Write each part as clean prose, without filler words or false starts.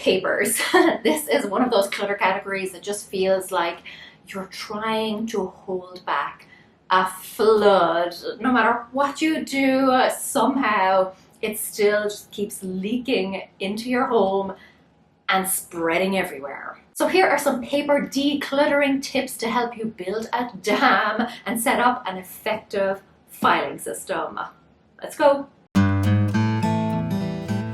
papers. This is one of those clutter categories that just feels like you're trying to hold back a flood. No matter what you do, somehow it still just keeps leaking into your home and spreading everywhere. So here are some paper decluttering tips to help you build a dam and set up an effective filing system. Let's go.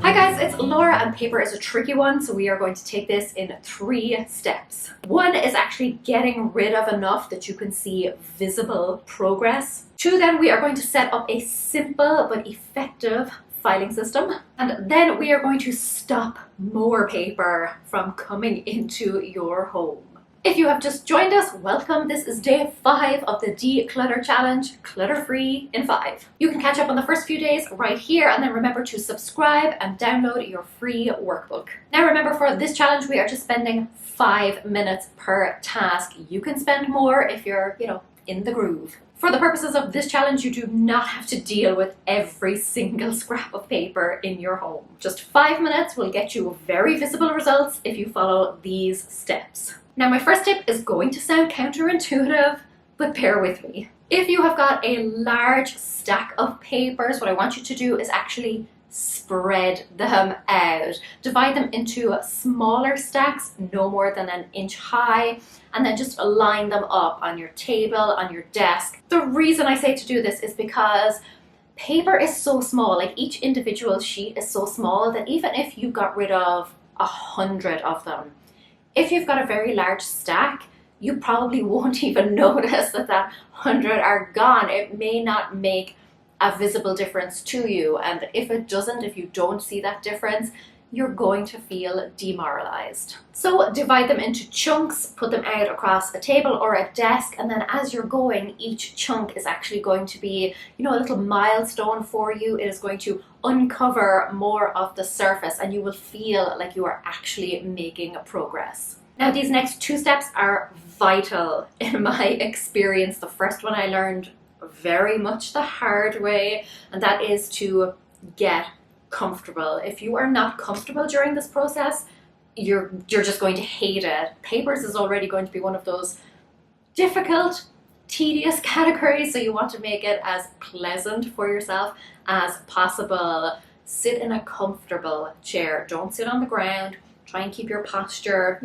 Hi guys, it's Laura, and paper is a tricky one, so we are going to take this in 3 steps. 1 is actually getting rid of enough that you can see visible progress. 2, then we are going to set up a simple but effective filing system. And then we are going to stop more paper from coming into your home. If you have just joined us, welcome. This is day 5 of the Declutter Challenge, clutter-free in 5. You can catch up on the first few days right here, and then remember to subscribe and download your free workbook. Now remember, for this challenge, we are just spending 5 minutes per task. You can spend more if you're, in the groove. For the purposes of this challenge, you do not have to deal with every single scrap of paper in your home. Just 5 minutes will get you very visible results if you follow these steps. Now, my first tip is going to sound counterintuitive, but bear with me. If you have got a large stack of papers, what I want you to do is actually spread them out. Divide them into smaller stacks, no more than 1 inch high, and then just line them up on your table, on your desk. The reason I say to do this is because paper is so small, like each individual sheet is so small that even if you got rid of 100 of them, if you've got a very large stack, you probably won't even notice that 100 are gone. It may not make a visible difference to you, and if it doesn't, if you don't see that difference, you're going to feel demoralized. So divide them into chunks, put them out across a table or a desk, and then as you're going, each chunk is actually going to be, a little milestone for you. It is going to uncover more of the surface, and you will feel like you are actually making progress. Now, these next 2 steps are vital in my experience. The first one I learned very much the hard way, and that is to get comfortable. If you are not comfortable during this process, you're just going to hate it. Papers is already going to be one of those difficult, tedious categories, so you want to make it as pleasant for yourself as possible. Sit in a comfortable chair. Don't sit on the ground. Try and keep your posture,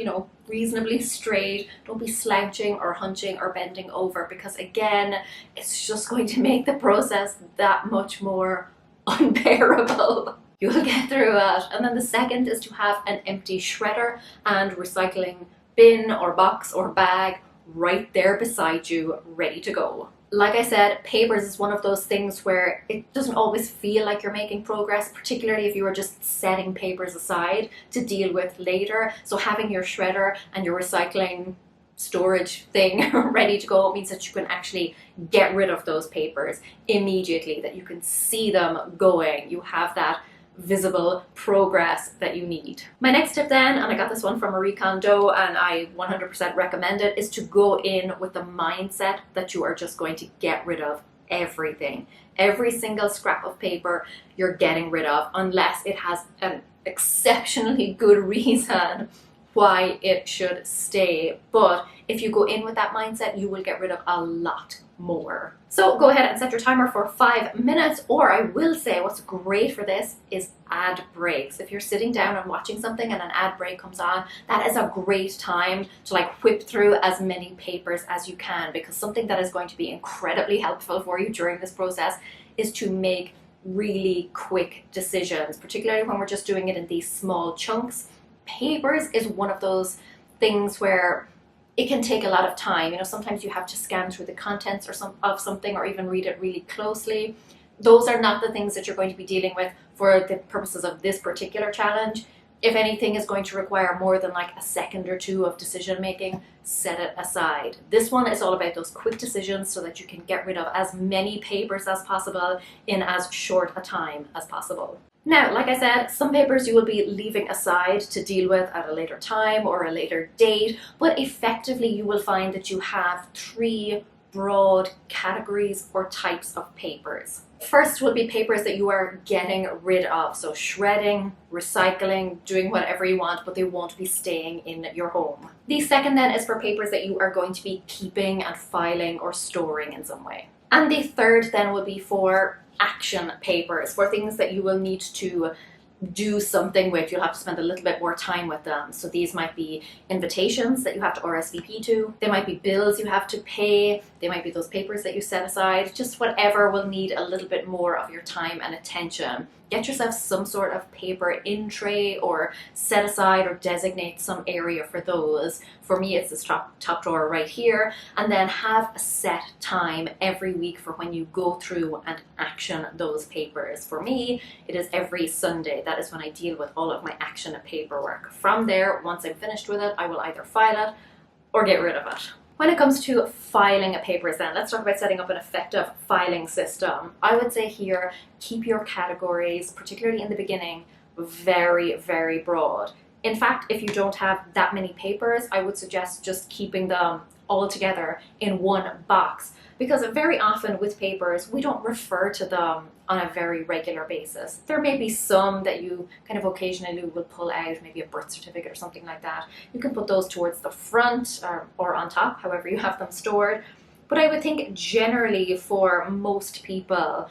reasonably straight. Don't be slouching or hunching or bending over, because again, it's just going to make the process that much more unbearable. You'll get through it. And then the second is to have an empty shredder and recycling bin or box or bag right there beside you, ready to go. Like I said, papers is one of those things where it doesn't always feel like you're making progress, particularly if you are just setting papers aside to deal with later. So having your shredder and your recycling storage thing ready to go means that you can actually get rid of those papers immediately, that you can see them going. You have that visible progress that you need. My next tip then, and I got this one from Marie Kondo and I 100% recommend it, is to go in with the mindset that you are just going to get rid of everything. Every single scrap of paper you're getting rid of, unless it has an exceptionally good reason why it should stay. But if you go in with that mindset, you will get rid of a lot more. So go ahead and set your timer for 5 minutes, or I will say what's great for this is ad breaks. If you're sitting down and watching something and an ad break comes on, that is a great time to whip through as many papers as you can, because something that is going to be incredibly helpful for you during this process is to make really quick decisions, particularly when we're just doing it in these small chunks. Papers is one of those things where it can take a lot of time. Sometimes you have to scan through the contents of something or even read it really closely. Those are not the things that you're going to be dealing with for the purposes of this particular challenge. If anything is going to require more than a second or 2 of decision making, set it aside. This one is all about those quick decisions so that you can get rid of as many papers as possible in as short a time as possible. Now, like I said, some papers you will be leaving aside to deal with at a later time or a later date, but effectively you will find that you have 3 broad categories or types of papers. First will be papers that you are getting rid of. So shredding, recycling, doing whatever you want, but they won't be staying in your home. The second then is for papers that you are going to be keeping and filing or storing in some way. And the third then will be for action papers, for things that you will need to do something with. You'll have to spend a little bit more time with them. So these might be invitations that you have to RSVP to. They might be bills you have to pay. They might be those papers that you set aside. Just whatever will need a little bit more of your time and attention. Get yourself some sort of paper in tray or set aside or designate some area for those. For me, it's this top drawer right here. And then have a set time every week for when you go through and action those papers. For me, it is every Sunday. That is when I deal with all of my action paperwork. From there, once I'm finished with it, I will either file it or get rid of it. When it comes to filing papers then, let's talk about setting up an effective filing system. I would say here, keep your categories, particularly in the beginning, very, very broad. In fact, if you don't have that many papers, I would suggest just keeping them all together in one box. Because very often with papers, we don't refer to them on a very regular basis. There may be some that you kind of occasionally will pull out, maybe a birth certificate or something like that. You can put those towards the front or on top, however you have them stored. But I would think generally for most people,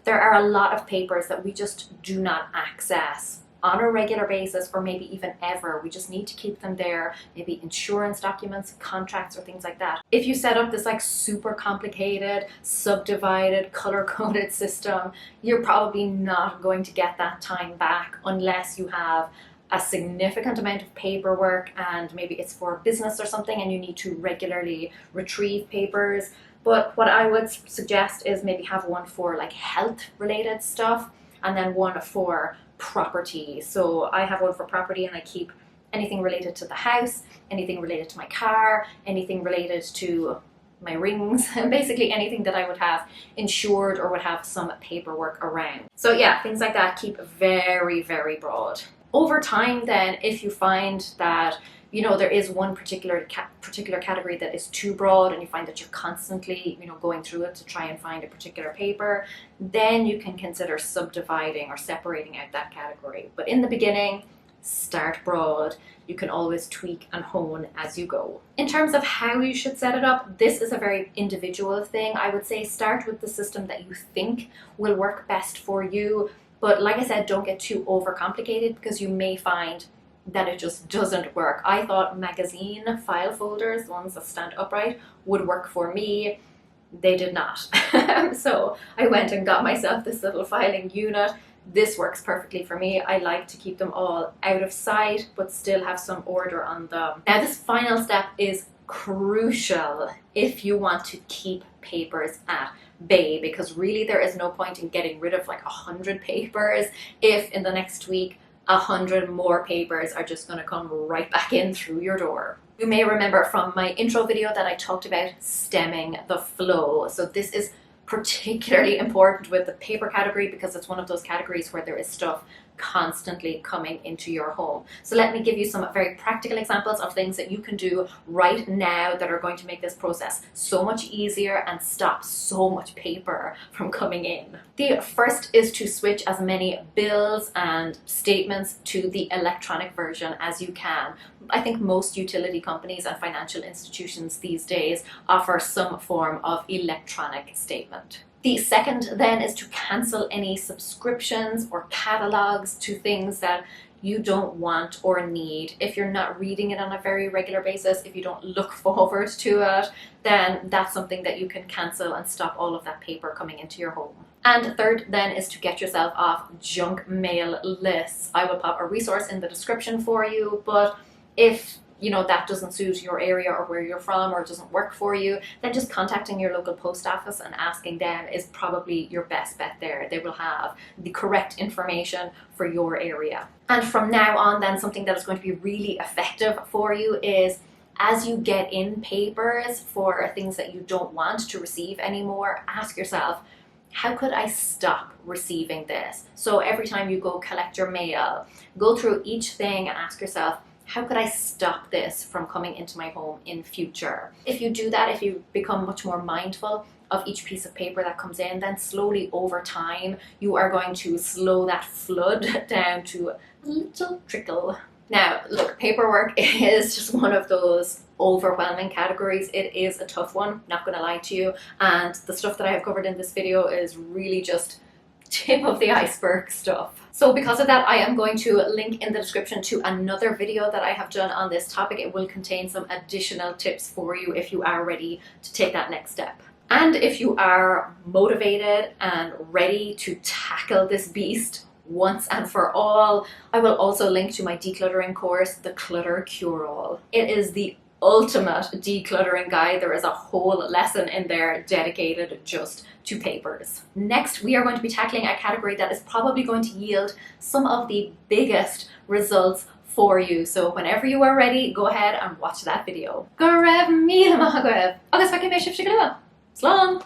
there are a lot of papers that we just do not access on a regular basis, or maybe even ever. We just need to keep them there, maybe insurance documents, contracts, or things like that. If you set up this like super complicated, subdivided, color-coded system, you're probably not going to get that time back unless you have a significant amount of paperwork and maybe it's for business or something and you need to regularly retrieve papers. But what I would suggest is maybe have one for like health related stuff and then one for property. So I have one for property and I keep anything related to the house, anything related to my car, anything related to my rings, and basically anything that I would have insured or would have some paperwork around. So yeah, things like that, keep very, very broad. Over time then, if you find that there is one particular category that is too broad and you find that you're constantly, going through it to try and find a particular paper, then you can consider subdividing or separating out that category. But in the beginning, start broad. You can always tweak and hone as you go. In terms of how you should set it up, this is a very individual thing. I would say start with the system that you think will work best for you. But like I said, don't get too overcomplicated because you may find that it just doesn't work. I thought magazine file folders, the ones that stand upright, would work for me. They did not. So I went and got myself this little filing unit. This works perfectly for me. I like to keep them all out of sight, but still have some order on them. Now this final step is crucial if you want to keep papers at bay, because really there is no point in getting rid of like 100 papers if in the next week 100 more papers are just going to come right back in through your door. You may remember from my intro video that I talked about stemming the flow. So this is particularly important with the paper category because it's one of those categories where there is stuff constantly coming into your home. So let me give you some very practical examples of things that you can do right now that are going to make this process so much easier and stop so much paper from coming in. The first is to switch as many bills and statements to the electronic version as you can. I think most utility companies and financial institutions these days offer some form of electronic statement. The second then is to cancel any subscriptions or catalogs to things that you don't want or need. If you're not reading it on a very regular basis, if you don't look forward to it, then that's something that you can cancel and stop all of that paper coming into your home. And third then is to get yourself off junk mail lists. I will pop a resource in the description for you, but if that doesn't suit your area or where you're from or doesn't work for you, then just contacting your local post office and asking them is probably your best bet there. They will have the correct information for your area. And from now on then, something that is going to be really effective for you is as you get in papers for things that you don't want to receive anymore, ask yourself, how could I stop receiving this? So every time you go collect your mail, go through each thing and ask yourself, how could I stop this from coming into my home in future? If you do that, if you become much more mindful of each piece of paper that comes in, then slowly over time, you are going to slow that flood down to a little trickle. Now, look, paperwork is just one of those overwhelming categories. It is a tough one, not gonna lie to you. And the stuff that I have covered in this video is really just tip of the iceberg stuff. So because of that, I am going to link in the description to another video that I have done on this topic. It will contain some additional tips for you if you are ready to take that next step. And if you are motivated and ready to tackle this beast once and for all, I will also link to my decluttering course, the Clutter Cure-All. It is the ultimate decluttering guide. There is a whole lesson in there dedicated just to papers. Next, we are going to be tackling a category that is probably going to yield some of the biggest results for you. So whenever you are ready, go ahead and watch that video. Go rev, míle maith agah. Agus fa cé mé sibh sé go leibh. Slán!